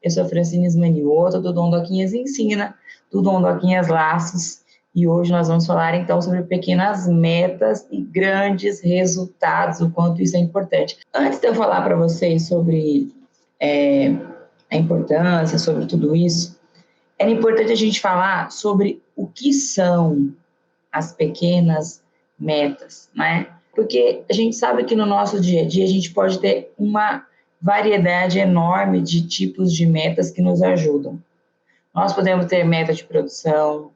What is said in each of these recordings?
Eu sou Francine Manioto, do Dondoquinhas Ensina, do Dondoquinhas Laços, e hoje nós vamos falar então sobre pequenas metas e grandes resultados, o quanto isso é importante. Antes de eu falar para vocês sobre a importância, sobre tudo isso, é importante a gente falar sobre o que são as pequenas metas, né? Porque a gente sabe que no nosso dia a dia a gente pode ter uma variedade enorme de tipos de metas que nos ajudam. Nós podemos ter meta de produção,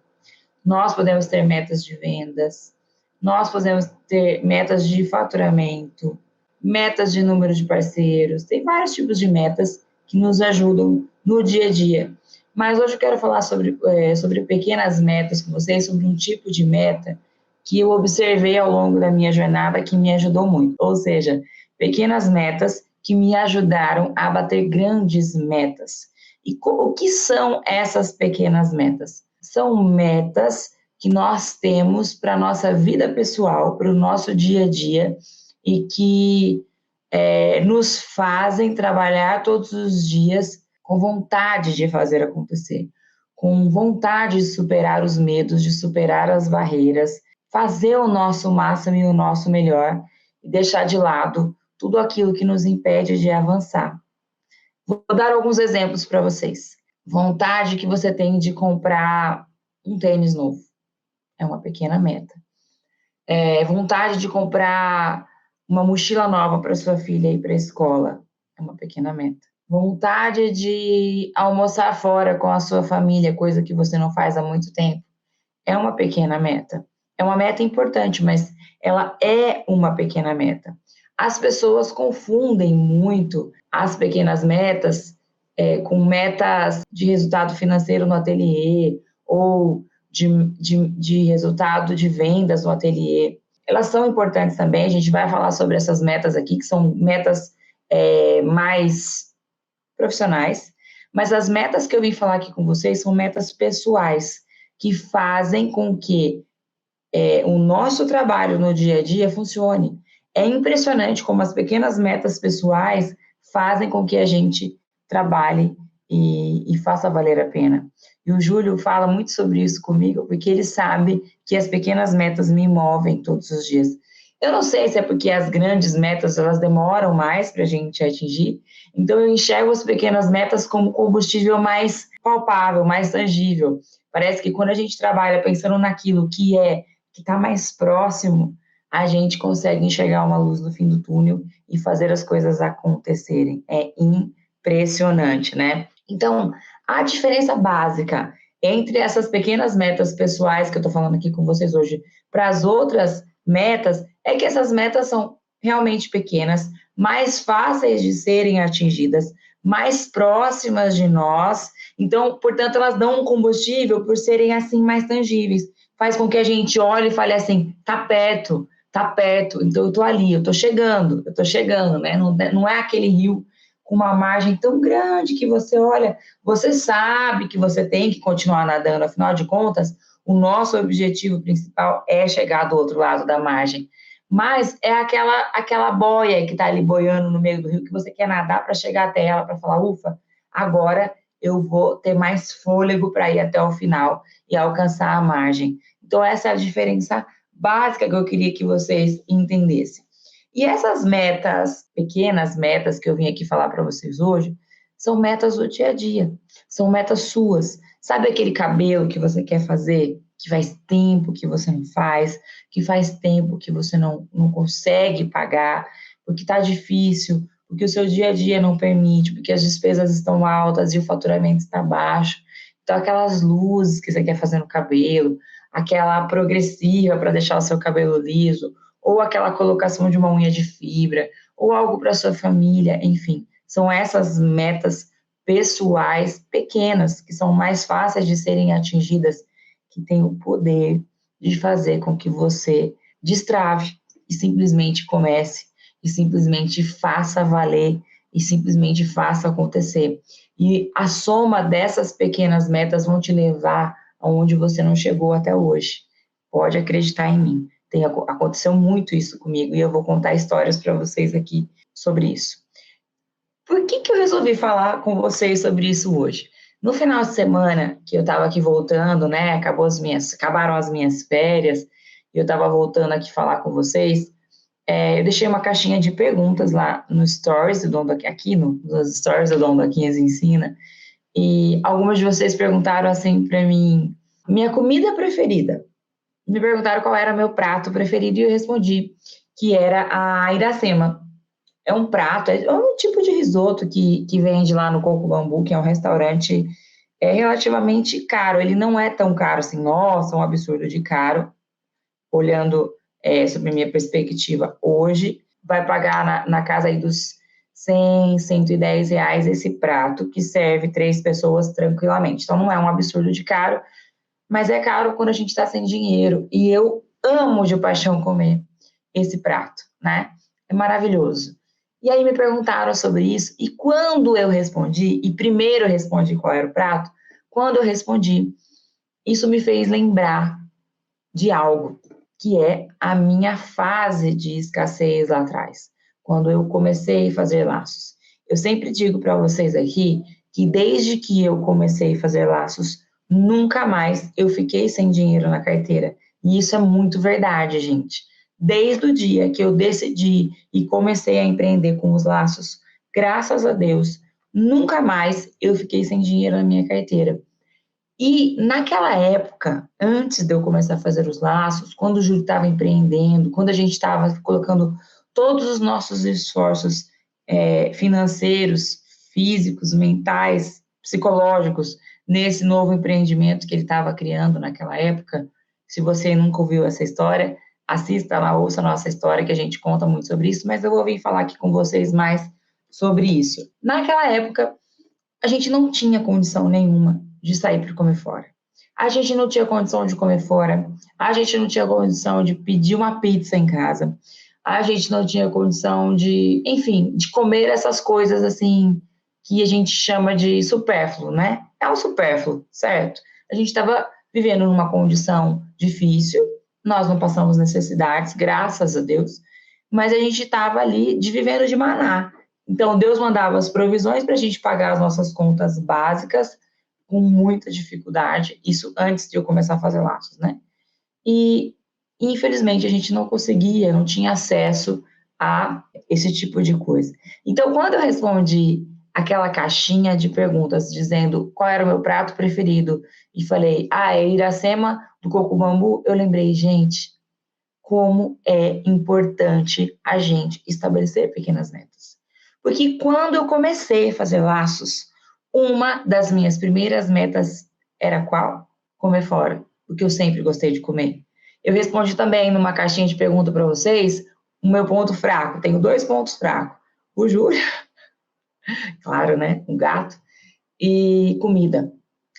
nós podemos ter metas de vendas, nós podemos ter metas de faturamento, metas de número de parceiros, tem vários tipos de metas que nos ajudam no dia a dia. Mas hoje eu quero falar sobre pequenas metas com vocês, sobre um tipo de meta que eu observei ao longo da minha jornada que me ajudou muito. Ou seja, pequenas metas que me ajudaram a bater grandes metas. E o que são essas pequenas metas? São metas que nós temos para a nossa vida pessoal, para o nosso dia a dia, e que nos fazem trabalhar todos os dias com vontade de fazer acontecer, com vontade de superar os medos, de superar as barreiras, fazer o nosso máximo e o nosso melhor e deixar de lado tudo aquilo que nos impede de avançar. Vou dar alguns exemplos para vocês. Vontade que você tem de comprar um tênis novo. É uma pequena meta. Vontade de comprar uma mochila nova para sua filha ir para a escola. É uma pequena meta. Vontade de almoçar fora com a sua família, coisa que você não faz há muito tempo. É uma pequena meta. É uma meta importante, mas ela é uma pequena meta. As pessoas confundem muito as pequenas metas com metas de resultado financeiro no ateliê ou de resultado de vendas no ateliê. Elas são importantes também, a gente vai falar sobre essas metas aqui, que são metas mais profissionais, mas as metas que eu vim falar aqui com vocês são metas pessoais, que fazem com que o nosso trabalho no dia a dia funcione. É impressionante como as pequenas metas pessoais fazem com que a gente trabalhe e faça valer a pena. E o Júlio fala muito sobre isso comigo, porque ele sabe que as pequenas metas me movem todos os dias. Eu não sei se é porque as grandes metas elas demoram mais para a gente atingir, então eu enxergo as pequenas metas como combustível mais palpável, mais tangível. Parece que quando a gente trabalha pensando naquilo que está mais próximo, a gente consegue enxergar uma luz no fim do túnel e fazer as coisas acontecerem. É impressionante, né? Então, a diferença básica entre essas pequenas metas pessoais que eu estou falando aqui com vocês hoje para as outras metas é que essas metas são realmente pequenas, mais fáceis de serem atingidas, mais próximas de nós. Então, portanto, elas dão um combustível por serem assim mais tangíveis. Faz com que a gente olhe e fale assim, tá perto, então eu tô ali, eu tô chegando, né? Não é aquele rio com uma margem tão grande que você olha, você sabe que você tem que continuar nadando, afinal de contas, o nosso objetivo principal é chegar do outro lado da margem. Mas é aquela boia que está ali boiando no meio do rio que você quer nadar para chegar até ela, para falar, ufa, agora eu vou ter mais fôlego para ir até o final e alcançar a margem. Então, essa é a diferença básica que eu queria que vocês entendessem. E essas metas, pequenas metas que eu vim aqui falar para vocês hoje, são metas do dia a dia, são metas suas. Sabe aquele cabelo que você quer fazer, que faz tempo que você não faz, que faz tempo que você não consegue pagar, porque está difícil, porque o seu dia a dia não permite, porque as despesas estão altas e o faturamento está baixo. Então, aquelas luzes que você quer fazer no cabelo, aquela progressiva para deixar o seu cabelo liso, ou aquela colocação de uma unha de fibra, ou algo para sua família, enfim. São essas metas pessoais pequenas, que são mais fáceis de serem atingidas, que têm o poder de fazer com que você destrave e simplesmente comece, e simplesmente faça valer, e simplesmente faça acontecer. E a soma dessas pequenas metas vão te levar aonde você não chegou até hoje. Pode acreditar em mim. Aconteceu muito isso comigo e eu vou contar histórias para vocês aqui sobre isso. Por que eu resolvi falar com vocês sobre isso hoje? No final de semana, que eu estava aqui voltando, né? Acabaram as minhas férias, e eu estava voltando aqui falar com vocês. Eu deixei uma caixinha de perguntas lá no Stories do Dom da aqui nos Stories do Dom da Quinhas Ensina, e algumas de vocês perguntaram assim para mim, minha comida preferida. Me perguntaram qual era meu prato preferido e eu respondi que era a iracema. É um prato, é um tipo de risoto que vende lá no Coco Bambu, que é um restaurante relativamente caro. Ele não é tão caro assim, nossa, um absurdo de caro, olhando sobre minha perspectiva hoje. Vai pagar na casa aí dos 100, R$ 110 esse prato, que serve 3 pessoas tranquilamente. Então não é um absurdo de caro, mas é caro quando a gente está sem dinheiro. E eu amo de paixão comer esse prato, né? É maravilhoso. E aí me perguntaram sobre isso, e quando eu respondi, e primeiro eu respondi qual era o prato, quando eu respondi, isso me fez lembrar de algo, que é a minha fase de escassez lá atrás, quando eu comecei a fazer laços. Eu sempre digo para vocês aqui que desde que eu comecei a fazer laços, nunca mais eu fiquei sem dinheiro na carteira. E isso é muito verdade, gente. Desde o dia que eu decidi e comecei a empreender com os laços, graças a Deus, nunca mais eu fiquei sem dinheiro na minha carteira. E naquela época, antes de eu começar a fazer os laços, quando o Júlio estava empreendendo, quando a gente estava colocando todos os nossos esforços financeiros, físicos, mentais, psicológicos, nesse novo empreendimento que ele estava criando naquela época, se você nunca ouviu essa história, assista lá, ouça a nossa história, que a gente conta muito sobre isso, mas eu vou vir falar aqui com vocês mais sobre isso. Naquela época, a gente não tinha condição nenhuma de sair para comer fora. A gente não tinha condição de comer fora, a gente não tinha condição de pedir uma pizza em casa, a gente não tinha condição de, enfim, de comer essas coisas assim que a gente chama de supérfluo, né? É o supérfluo, certo? A gente estava vivendo numa condição difícil, nós não passamos necessidades, graças a Deus, mas a gente estava ali vivendo de maná. Então, Deus mandava as provisões para a gente pagar as nossas contas básicas com muita dificuldade, isso antes de eu começar a fazer laços, né? E, infelizmente, a gente não conseguia, não tinha acesso a esse tipo de coisa. Então, quando eu respondi aquela caixinha de perguntas dizendo qual era o meu prato preferido e falei, é iracema do coco bambu, eu lembrei, gente, como é importante a gente estabelecer pequenas metas. Porque quando eu comecei a fazer laços, uma das minhas primeiras metas era qual? Comer fora, porque eu sempre gostei de comer. Eu respondi também numa caixinha de pergunta para vocês o meu ponto fraco. Tenho 2 pontos fracos. O Júlio, claro, né? O gato. E comida.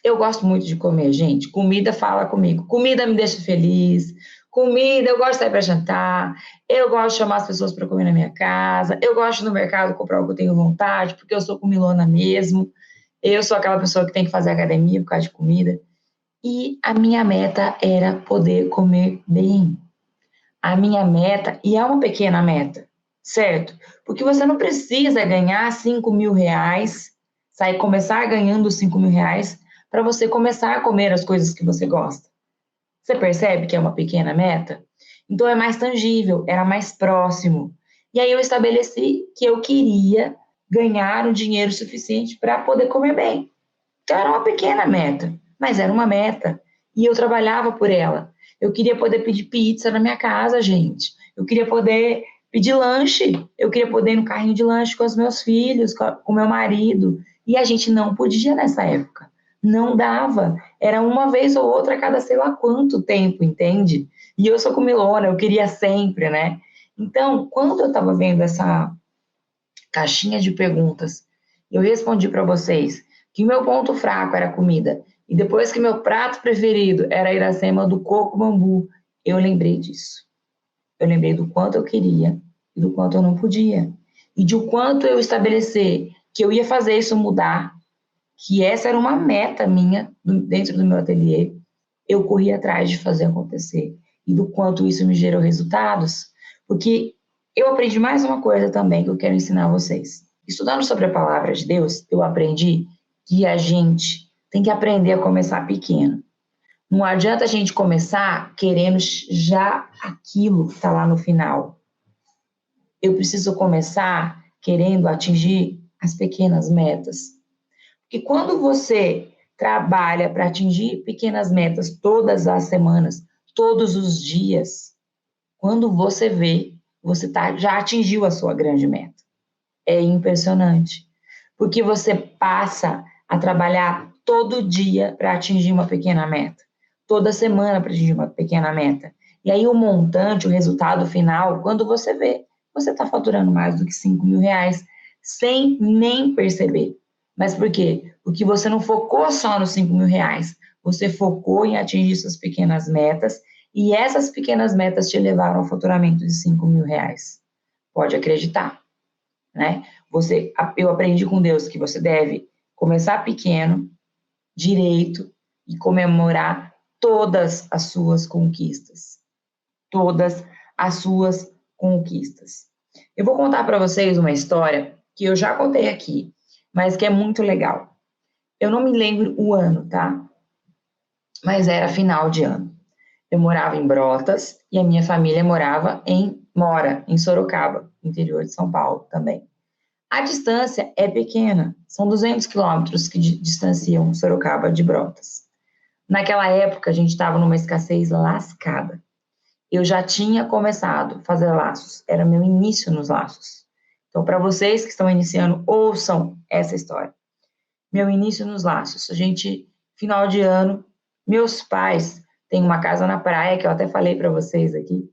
Eu gosto muito de comer, gente. Comida fala comigo. Comida me deixa feliz. Comida, eu gosto de sair para jantar. Eu gosto de chamar as pessoas para comer na minha casa. Eu gosto de ir no mercado comprar o que eu tenho vontade, porque eu sou comilona mesmo. Eu sou aquela pessoa que tem que fazer academia por causa de comida. E a minha meta era poder comer bem. A minha meta, e é uma pequena meta, certo? Porque você não precisa ganhar R$ 5.000, começar ganhando R$ 5.000 para você começar a comer as coisas que você gosta. Você percebe que é uma pequena meta? Então é mais tangível, era mais próximo. E aí eu estabeleci que eu queria ganhar um dinheiro suficiente para poder comer bem. Então era uma pequena meta, mas era uma meta. E eu trabalhava por ela. Eu queria poder pedir pizza na minha casa, gente. Eu queria poder pedir lanche. Eu queria poder ir no carrinho de lanche com os meus filhos, com o meu marido. E a gente não podia nessa época. Não dava. Era uma vez ou outra a cada sei lá quanto tempo, entende? E eu sou comilona, eu queria sempre, né? Então, quando eu estava vendo essa caixinha de perguntas, eu respondi para vocês que o meu ponto fraco era a comida. E depois que meu prato preferido era a iracema do coco bambu, eu lembrei disso. Eu lembrei do quanto eu queria e do quanto eu não podia. E de o quanto eu estabelecer que eu ia fazer isso mudar, que essa era uma meta minha dentro do meu ateliê, eu corri atrás de fazer acontecer. E do quanto isso me gerou resultados. Porque eu aprendi mais uma coisa também que eu quero ensinar a vocês. Estudando sobre a palavra de Deus, eu aprendi que a gente tem que aprender a começar pequeno. Não adianta a gente começar querendo já aquilo que está lá no final. Eu preciso começar querendo atingir as pequenas metas. Porque quando você trabalha para atingir pequenas metas todas as semanas, todos os dias, quando você vê, você já atingiu a sua grande meta. É impressionante. Porque você passa a trabalhar todo dia para atingir uma pequena meta. Toda semana para atingir uma pequena meta. E aí o montante, o resultado final, quando você vê, você está faturando mais do que 5 mil reais, sem nem perceber. Mas por quê? Porque você não focou só nos 5 mil reais. Você focou em atingir suas pequenas metas e essas pequenas metas te levaram ao faturamento de 5 mil reais. Pode acreditar, né? Eu aprendi com Deus que você deve começar pequeno, direito, e comemorar todas as suas conquistas. Todas as suas conquistas. Eu vou contar para vocês uma história que eu já contei aqui, mas que é muito legal. Eu não me lembro o ano, tá? Mas era final de ano. Eu morava em Brotas e a minha família mora em Sorocaba, interior de São Paulo também. A distância é pequena, são 200 quilômetros que distanciam Sorocaba de Brotas. Naquela época, a gente estava numa escassez lascada. Eu já tinha começado a fazer laços, era meu início nos laços. Então, para vocês que estão iniciando, ouçam essa história. Meu início nos laços. Final de ano, meus pais têm uma casa na praia, que eu até falei para vocês aqui,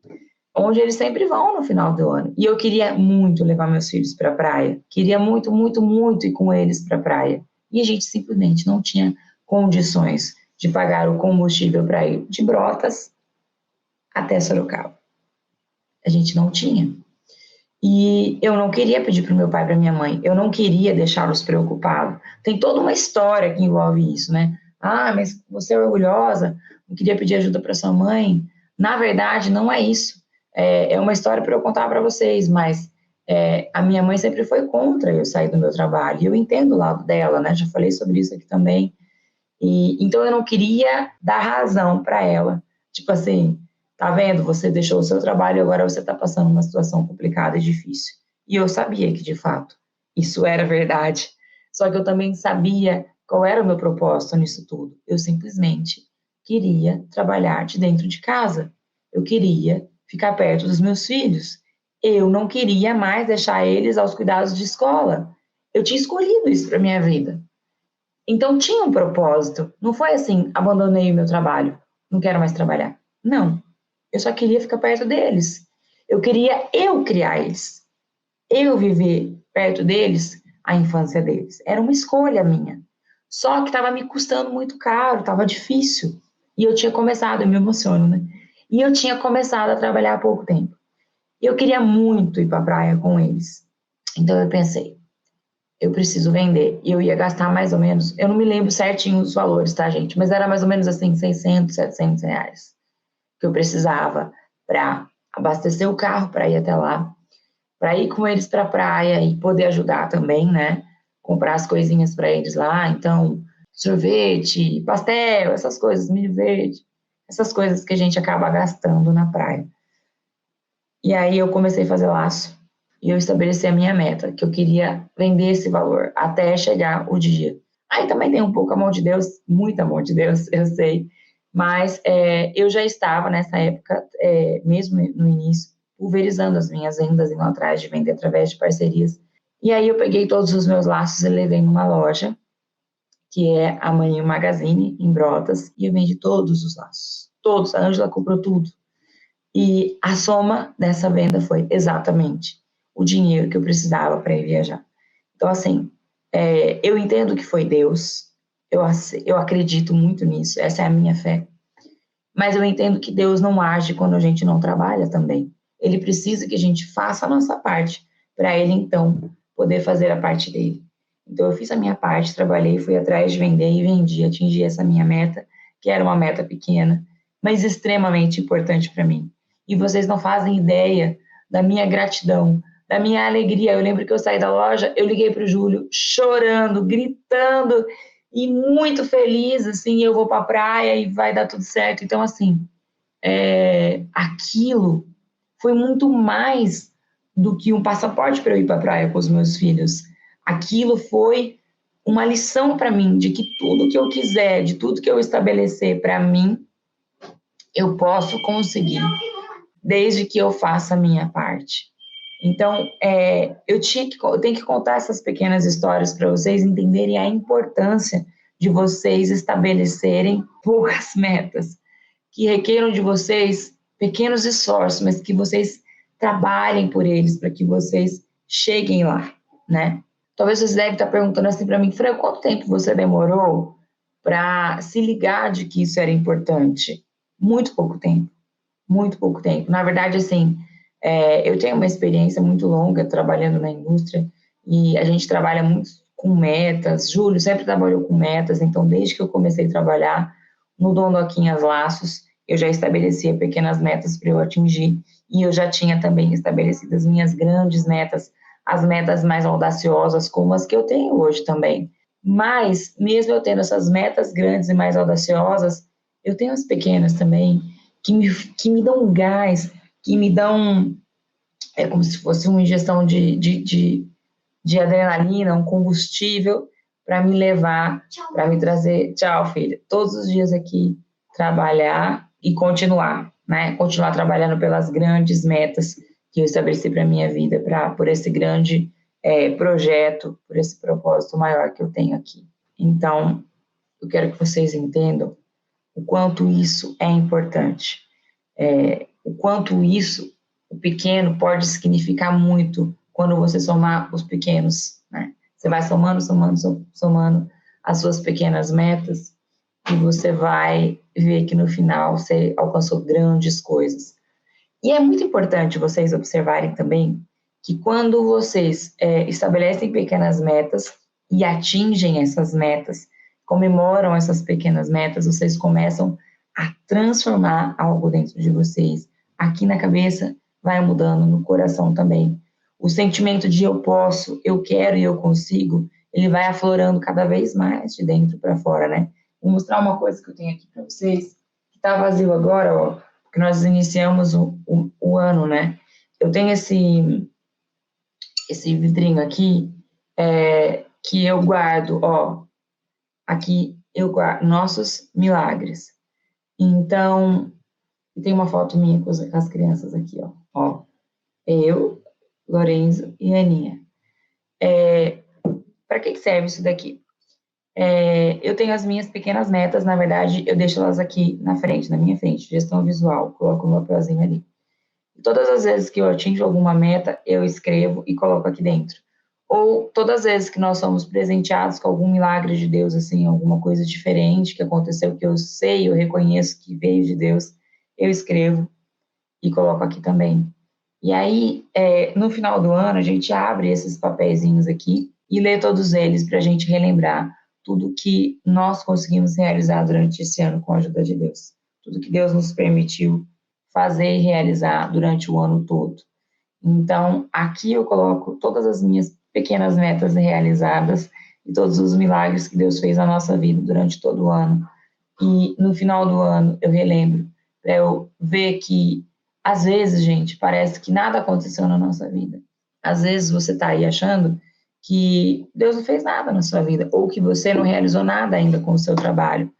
onde eles sempre vão no final do ano. E eu queria muito levar meus filhos para a praia. Queria muito, muito, muito ir com eles para a praia. E a gente simplesmente não tinha condições de pagar o combustível para ir de Brotas até Sorocaba. A gente não tinha. E eu não queria pedir para o meu pai e para minha mãe. Eu não queria deixá-los preocupados. Tem toda uma história que envolve isso, né? Ah, mas você é orgulhosa, não queria pedir ajuda para sua mãe. Na verdade, não é isso. É uma história para eu contar para vocês, mas a minha mãe sempre foi contra eu sair do meu trabalho. E eu entendo o lado dela, né? Já falei sobre isso aqui também. Então, eu não queria dar razão para ela. Tipo assim, tá vendo? Você deixou o seu trabalho e agora você está passando uma situação complicada e difícil. E eu sabia que, de fato, isso era verdade. Só que eu também sabia qual era o meu propósito nisso tudo. Eu simplesmente queria trabalhar de dentro de casa. Eu queria ficar perto dos meus filhos. Eu não queria mais deixar eles aos cuidados de escola. Eu tinha escolhido isso para minha vida. Então tinha um propósito. Não foi assim, abandonei o meu trabalho, não quero mais trabalhar. Não. Eu só queria ficar perto deles. Eu queria criar eles. Eu viver perto deles a infância deles. Era uma escolha minha. Só que estava me custando muito caro, estava difícil. E eu tinha começado, eu me emociono, né? E eu tinha começado a trabalhar há pouco tempo. E eu queria muito ir para a praia com eles. Então eu pensei, eu preciso vender. E eu ia gastar mais ou menos, eu não me lembro certinho os valores, tá, gente? Mas era mais ou menos assim, 600, 700 reais que eu precisava para abastecer o carro para ir até lá, para ir com eles para a praia e poder ajudar também, né? Comprar as coisinhas para eles lá. Então, sorvete, pastel, essas coisas, milho verde, essas coisas que a gente acaba gastando na praia. E aí eu comecei a fazer laço e eu estabeleci a minha meta, que eu queria vender esse valor até chegar o dia. Aí também tem um pouco a mão de Deus, muita mão de Deus, eu sei, mas eu já estava nessa época, mesmo no início, pulverizando as minhas vendas, indo atrás de vender através de parcerias. E aí eu peguei todos os meus laços e levei numa loja, que é a Maninho Magazine, em Brotas, e eu vendi todos os laços. Todos, a Ângela comprou tudo. E a soma dessa venda foi exatamente o dinheiro que eu precisava para ir viajar. Então, assim, eu entendo que foi Deus, eu acredito muito nisso, essa é a minha fé. Mas eu entendo que Deus não age quando a gente não trabalha também. Ele precisa que a gente faça a nossa parte, para ele, então, poder fazer a parte dele. Então, eu fiz a minha parte, trabalhei, fui atrás de vender e vendi, atingi essa minha meta, que era uma meta pequena, mas extremamente importante para mim. E vocês não fazem ideia da minha gratidão, da minha alegria. Eu lembro que eu saí da loja, eu liguei para o Júlio chorando, gritando e muito feliz, assim, eu vou para a praia e vai dar tudo certo. Então, assim, aquilo foi muito mais do que um passaporte para eu ir para a praia com os meus filhos. Aquilo foi uma lição para mim de que tudo que eu quiser, de tudo que eu estabelecer para mim, eu posso conseguir, desde que eu faça a minha parte. Então, eu tenho que contar essas pequenas histórias para vocês entenderem a importância de vocês estabelecerem poucas metas, que requeram de vocês pequenos esforços, mas que vocês trabalhem por eles para que vocês cheguem lá, né? Talvez vocês devem estar perguntando assim para mim, Fran, quanto tempo você demorou para se ligar de que isso era importante? Muito pouco tempo, muito pouco tempo. Na verdade, assim, eu tenho uma experiência muito longa trabalhando na indústria e a gente trabalha muito com metas. Júlio sempre trabalhou com metas, então desde que eu comecei a trabalhar no Dondoquinhas Laços, eu já estabelecia pequenas metas para eu atingir e eu já tinha também estabelecido as minhas grandes metas, as metas mais audaciosas, como as que eu tenho hoje também. Mas, mesmo eu tendo essas metas grandes e mais audaciosas, eu tenho as pequenas também, que me dão um gás, que me dão, como se fosse uma injeção de adrenalina, um combustível para me levar, para me trazer, tchau, filha, todos os dias aqui, trabalhar e continuar, né? Continuar trabalhando pelas grandes metas que eu estabeleci para a minha vida, por esse grande projeto, por esse propósito maior que eu tenho aqui. Então, eu quero que vocês entendam o quanto isso é importante, o quanto isso, o pequeno, pode significar muito quando você somar os pequenos, né? Você vai somando, somando, somando as suas pequenas metas e você vai ver que no final você alcançou grandes coisas. E é muito importante vocês observarem também que quando vocês estabelecem pequenas metas e atingem essas metas, comemoram essas pequenas metas, vocês começam a transformar algo dentro de vocês. Aqui na cabeça vai mudando, no coração também. O sentimento de eu posso, eu quero e eu consigo, ele vai aflorando cada vez mais de dentro para fora, né? Vou mostrar uma coisa que eu tenho aqui para vocês, que está vazio agora, ó, porque nós iniciamos o ano, né? Eu tenho esse vidrinho aqui, que eu guardo, ó, aqui eu guardo nossos milagres. Então, tem uma foto minha com as crianças aqui, ó. Eu, Lorenzo e Aninha. Para que serve isso daqui? Eu tenho as minhas pequenas metas, na verdade, eu deixo elas aqui na frente, na minha frente, gestão visual, coloco o meu papelzinho ali. Todas as vezes que eu atinjo alguma meta, eu escrevo e coloco aqui dentro. Ou todas as vezes que nós somos presenteados com algum milagre de Deus, assim, alguma coisa diferente que aconteceu, que eu sei, eu reconheço que veio de Deus, eu escrevo e coloco aqui também. E aí, no final do ano, a gente abre esses papeizinhos aqui e lê todos eles para a gente relembrar tudo que nós conseguimos realizar durante esse ano com a ajuda de Deus. Tudo que Deus nos permitiu fazer e realizar durante o ano todo. Então, aqui eu coloco todas as minhas pequenas metas realizadas e todos os milagres que Deus fez na nossa vida durante todo o ano. E no final do ano eu relembro, para eu ver que, às vezes, gente, parece que nada aconteceu na nossa vida. Às vezes você está aí achando que Deus não fez nada na sua vida, ou que você não realizou nada ainda com o seu trabalho.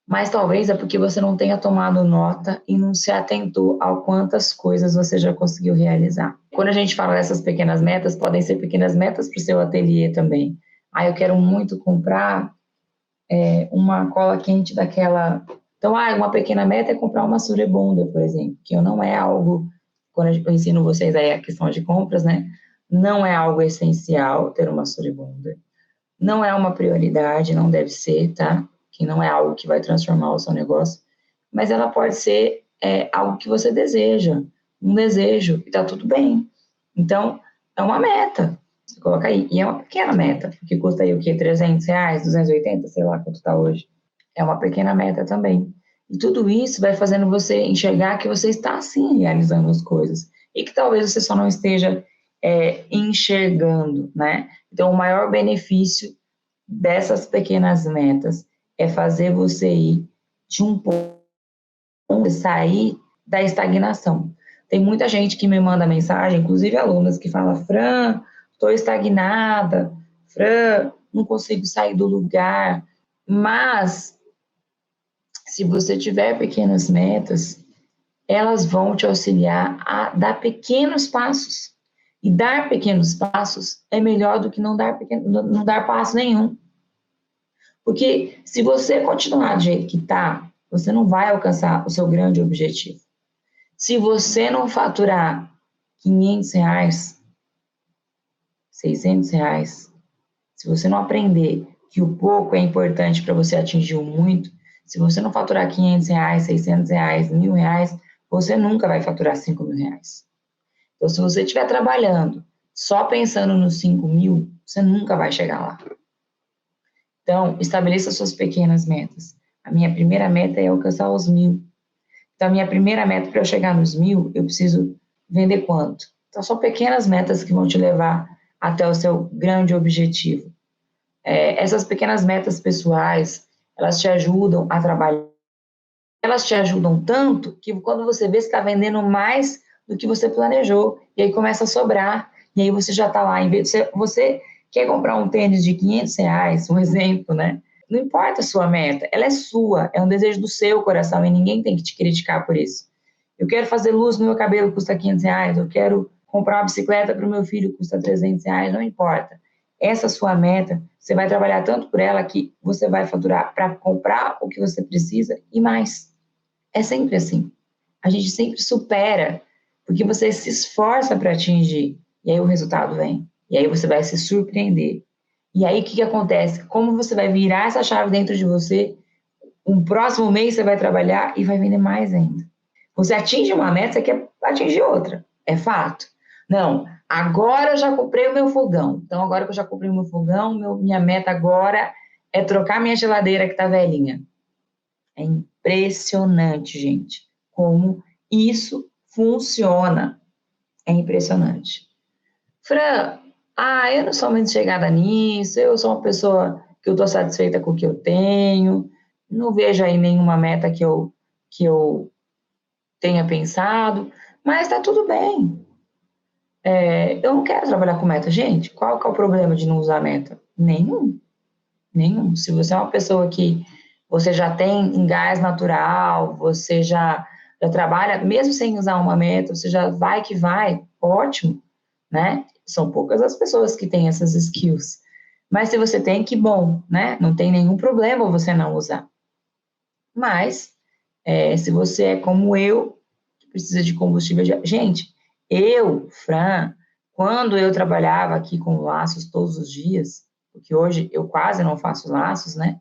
Mas talvez é porque você não tenha tomado nota e não se atentou a quantas coisas você já conseguiu realizar. Quando a gente fala dessas pequenas metas, podem ser pequenas metas para o seu ateliê também. Eu quero muito comprar uma cola quente daquela. Então, uma pequena meta é comprar uma surebonda, por exemplo, que não é algo, quando eu ensino vocês aí a questão de compras, né? Não é algo essencial ter uma surebonda. Não é uma prioridade, não deve ser, tá? Que não é algo que vai transformar o seu negócio, mas ela pode ser algo que você deseja, um desejo, e tá tudo bem. Então, é uma meta, você coloca aí, e é uma pequena meta, que custa aí o quê? R$300, 280, sei lá quanto tá hoje. É uma pequena meta também. E tudo isso vai fazendo você enxergar que você está, sim, realizando as coisas. e que talvez você só não esteja enxergando, né? Então, o maior benefício dessas pequenas metas é fazer você ir de um ponto, sair da estagnação. Tem muita gente que me manda mensagem, inclusive alunas, que falam: Fran, estou estagnada, Fran, não consigo sair do lugar. Mas, se você tiver pequenas metas, elas vão te auxiliar a dar pequenos passos. E dar pequenos passos é melhor do que não dar passo nenhum. Porque se você continuar do jeito que está, você não vai alcançar o seu grande objetivo. Se você não faturar R$ 500, R$ 600, se você não aprender que o pouco é importante para você atingir o muito, se você não faturar R$ 500, R$ 600, R$ 1.000, você nunca vai faturar R$ 5.000. Então, se você estiver trabalhando só pensando nos 5.000, você nunca vai chegar lá. Então, estabeleça suas pequenas metas. A minha primeira meta é alcançar os 1.000. Então, a minha primeira meta para eu chegar nos 1.000, eu preciso vender quanto? Então, são pequenas metas que vão te levar até o seu grande objetivo. Essas pequenas metas pessoais, elas te ajudam a trabalhar. Elas te ajudam tanto que quando você vê, você está vendendo mais do que você planejou. E aí começa a sobrar. E aí você já está lá. Você quer comprar um tênis de R$ 500, um exemplo, né? Não importa a sua meta, ela é sua, é um desejo do seu coração e ninguém tem que te criticar por isso. Eu quero fazer luz no meu cabelo, custa R$ 500, eu quero comprar uma bicicleta para o meu filho, custa R$ 300, não importa. Essa sua meta, você vai trabalhar tanto por ela que você vai faturar para comprar o que você precisa e mais. É sempre assim. A gente sempre supera, porque você se esforça para atingir, e aí o resultado vem. E aí você vai se surpreender. E aí, o que acontece? Como você vai virar essa chave dentro de você, um próximo mês você vai trabalhar e vai vender mais ainda. Você atinge uma meta, você quer atingir outra. É fato. Não, agora eu já comprei o meu fogão. Então, agora que eu já comprei o meu fogão, minha meta agora é trocar minha geladeira que está velhinha. É impressionante, gente, como isso funciona. É impressionante. Fran, eu não sou muito chegada nisso, eu sou uma pessoa que eu estou satisfeita com o que eu tenho, não vejo aí nenhuma meta que eu tenha pensado, mas está tudo bem. Eu não quero trabalhar com meta. Gente, qual que é o problema de não usar meta? Nenhum. Nenhum. Se você é uma pessoa que você já tem gás natural, você já trabalha, mesmo sem usar uma meta, você já vai que vai, ótimo, né? São poucas as pessoas que têm essas skills. Mas se você tem, que bom, né? Não tem nenhum problema você não usar. Mas, se você é como eu, que precisa de combustível... Gente, Fran, quando eu trabalhava aqui com laços todos os dias, porque hoje eu quase não faço laços, né?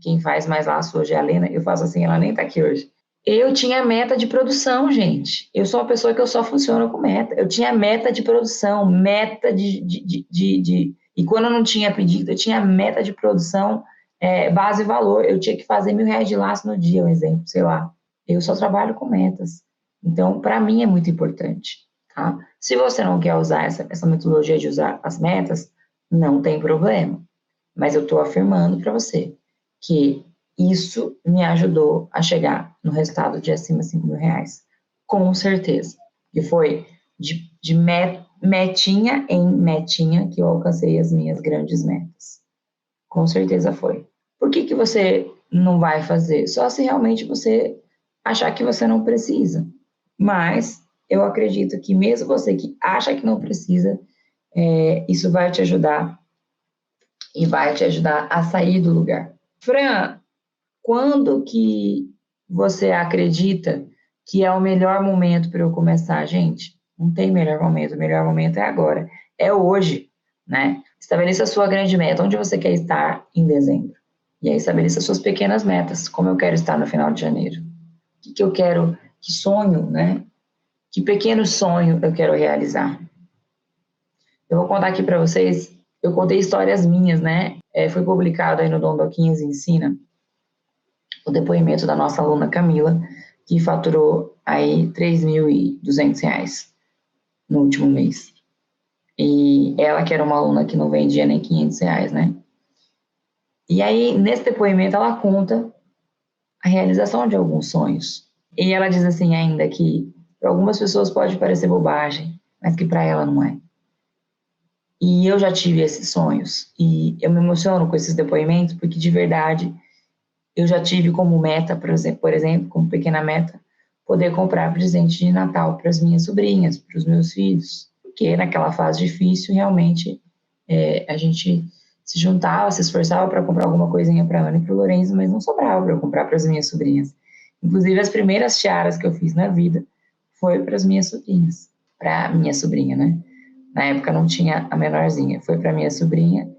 Quem faz mais laço hoje é a Lena, eu faço assim, ela nem tá aqui hoje. Eu tinha meta de produção, gente. Eu sou uma pessoa que eu só funciono com meta. Eu tinha meta de produção, meta E quando eu não tinha pedido, eu tinha meta de produção, base e valor. Eu tinha que fazer R$ 1.000 de laço no dia, um exemplo, sei lá. Eu só trabalho com metas. Então, para mim é muito importante, tá? Se você não quer usar essa metodologia de usar as metas, não tem problema. Mas eu estou afirmando para você que isso me ajudou a chegar no resultado de acima de R$ 5.000, com certeza. E foi de metinha em metinha que eu alcancei as minhas grandes metas. Com certeza foi. Por que você não vai fazer? Só se realmente você achar que você não precisa. Mas eu acredito que mesmo você que acha que não precisa, isso vai te ajudar e vai te ajudar a sair do lugar. Fran, quando que você acredita que é o melhor momento para eu começar? Gente, não tem melhor momento. O melhor momento é agora. É hoje, né? Estabeleça a sua grande meta. Onde você quer estar em dezembro? E aí estabeleça suas pequenas metas. Como eu quero estar no final de janeiro? O que eu quero? Que sonho, né? Que pequeno sonho eu quero realizar? Eu vou contar aqui para vocês. Eu contei histórias minhas, né? Foi publicado aí no Dom Doquinhas Ensina o depoimento da nossa aluna Camila, que faturou aí R$ 3.200. no último mês. E ela, que era uma aluna que não vendia nem R$ 500, né? E aí, nesse depoimento, ela conta a realização de alguns sonhos. E ela diz assim ainda que para algumas pessoas pode parecer bobagem, mas que para ela não é. E eu já tive esses sonhos. E eu me emociono com esses depoimentos, porque de verdade eu já tive como meta, por exemplo, como pequena meta, poder comprar presente de Natal para as minhas sobrinhas, para os meus filhos. Porque naquela fase difícil, realmente, a gente se juntava, se esforçava para comprar alguma coisinha para a Ana e para o Lourenço, mas não sobrava para eu comprar para as minhas sobrinhas. Inclusive, as primeiras tiaras que eu fiz na vida foi para as minhas sobrinhas, para a minha sobrinha, né? Na época não tinha a menorzinha, foi para minha sobrinha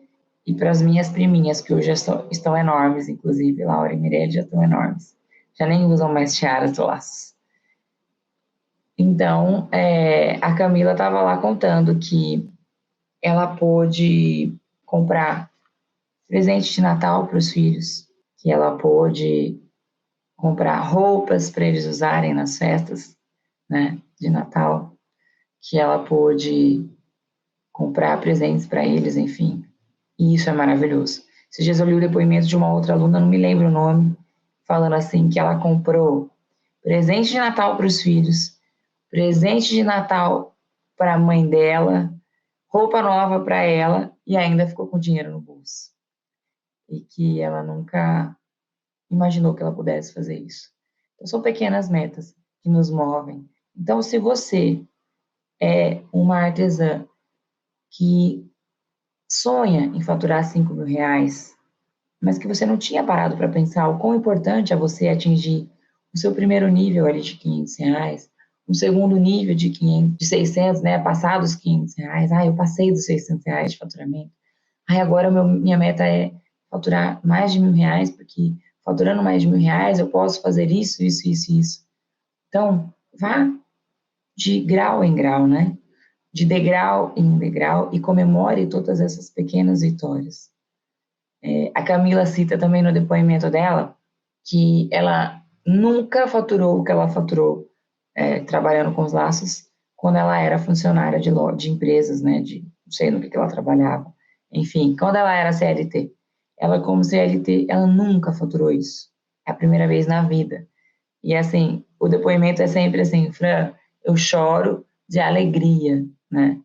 e para as minhas priminhas, que hoje estão enormes, inclusive, Laura e Mirelle já estão enormes. Já nem usam mais tiaras do laços. Então, a Camila estava lá contando que ela pôde comprar presente de Natal para os filhos, que ela pôde comprar roupas para eles usarem nas festas, né, de Natal, que ela pôde comprar presentes para eles, enfim. E isso é maravilhoso. Esses dias eu li o depoimento de uma outra aluna, não me lembro o nome, falando assim que ela comprou presente de Natal para os filhos, presente de Natal para a mãe dela, roupa nova para ela e ainda ficou com dinheiro no bolso. E que ela nunca imaginou que ela pudesse fazer isso. Então, são pequenas metas que nos movem. Então, se você é uma artesã que sonha em faturar R$ 5.000, mas que você não tinha parado para pensar o quão importante é você atingir o seu primeiro nível ali de R$ 500, um segundo nível de 500, de 600, né, passar dos R$ 500, eu passei dos R$ 600 de faturamento, agora minha meta é faturar mais de R$ 1.000, porque faturando mais de R$ 1.000 eu posso fazer isso, isso, isso, isso. Então, vá de grau em grau, né, de degrau em degrau e comemore todas essas pequenas vitórias. A Camila cita também no depoimento dela que ela nunca faturou o que ela faturou trabalhando com os laços quando ela era funcionária de empresas, né? Não sei no que ela trabalhava. Enfim, quando ela era CLT. Ela, como CLT, ela nunca faturou isso. É a primeira vez na vida. E, assim, o depoimento é sempre assim, Fran, eu choro de alegria, né?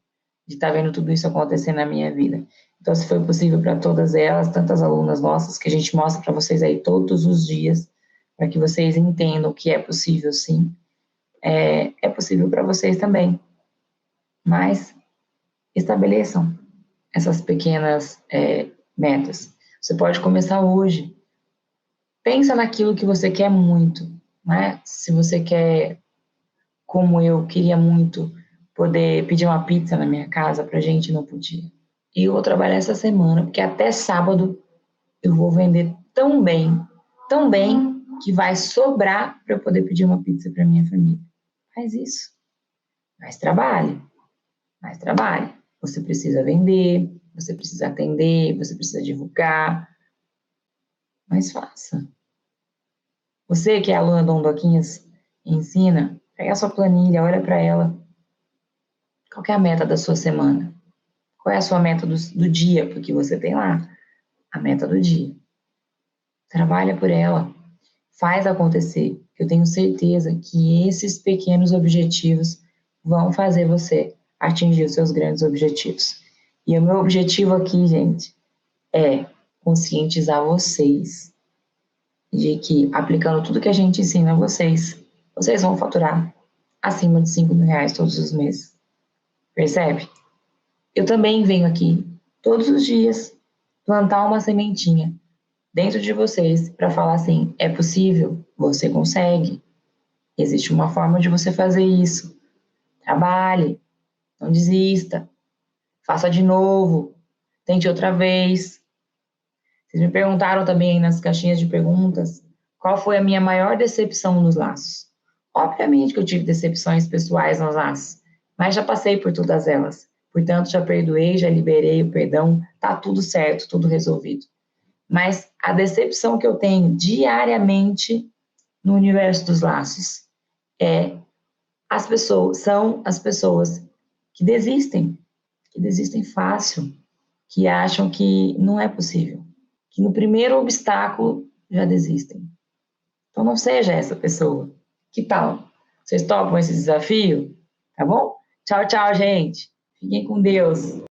De estar vendo tudo isso acontecer na minha vida. Então, se foi possível para todas elas, tantas alunas nossas, que a gente mostra para vocês aí todos os dias, para que vocês entendam que é possível, sim, é possível para vocês também. Mas estabeleçam essas pequenas metas. Você pode começar hoje. Pensa naquilo que você quer muito, né? Se você quer, como eu, queria muito poder pedir uma pizza na minha casa, para a gente não podia. E eu vou trabalhar essa semana, porque até sábado eu vou vender tão bem, que vai sobrar para eu poder pedir uma pizza para minha família. Faz isso. Mais trabalho. Mais trabalho. Você precisa vender, você precisa atender, você precisa divulgar. Mas faça. Você que é aluna do Ondoquinhas ensina, pega a sua planilha, olha para ela. Qual que é a meta da sua semana? Qual é a sua meta do dia? Porque você tem lá a meta do dia. Trabalha por ela. Faz acontecer. Eu tenho certeza que esses pequenos objetivos vão fazer você atingir os seus grandes objetivos. E o meu objetivo aqui, gente, é conscientizar vocês de que, aplicando tudo que a gente ensina a vocês, vocês vão faturar acima de R$ 5.000 todos os meses. Percebe? Eu também venho aqui, todos os dias, plantar uma sementinha dentro de vocês para falar assim, é possível, você consegue. Existe uma forma de você fazer isso. Trabalhe, não desista, faça de novo, tente outra vez. Vocês me perguntaram também aí nas caixinhas de perguntas qual foi a minha maior decepção nos laços. Obviamente que eu tive decepções pessoais nos laços, mas já passei por todas elas. Portanto, já perdoei, já liberei o perdão, tá tudo certo, tudo resolvido. Mas a decepção que eu tenho diariamente no universo dos laços são as pessoas que desistem fácil, que acham que não é possível, que no primeiro obstáculo já desistem. Então não seja essa pessoa. Que tal? Vocês topam esse desafio? Tá bom? Tchau, tchau, gente. Fiquem com Deus.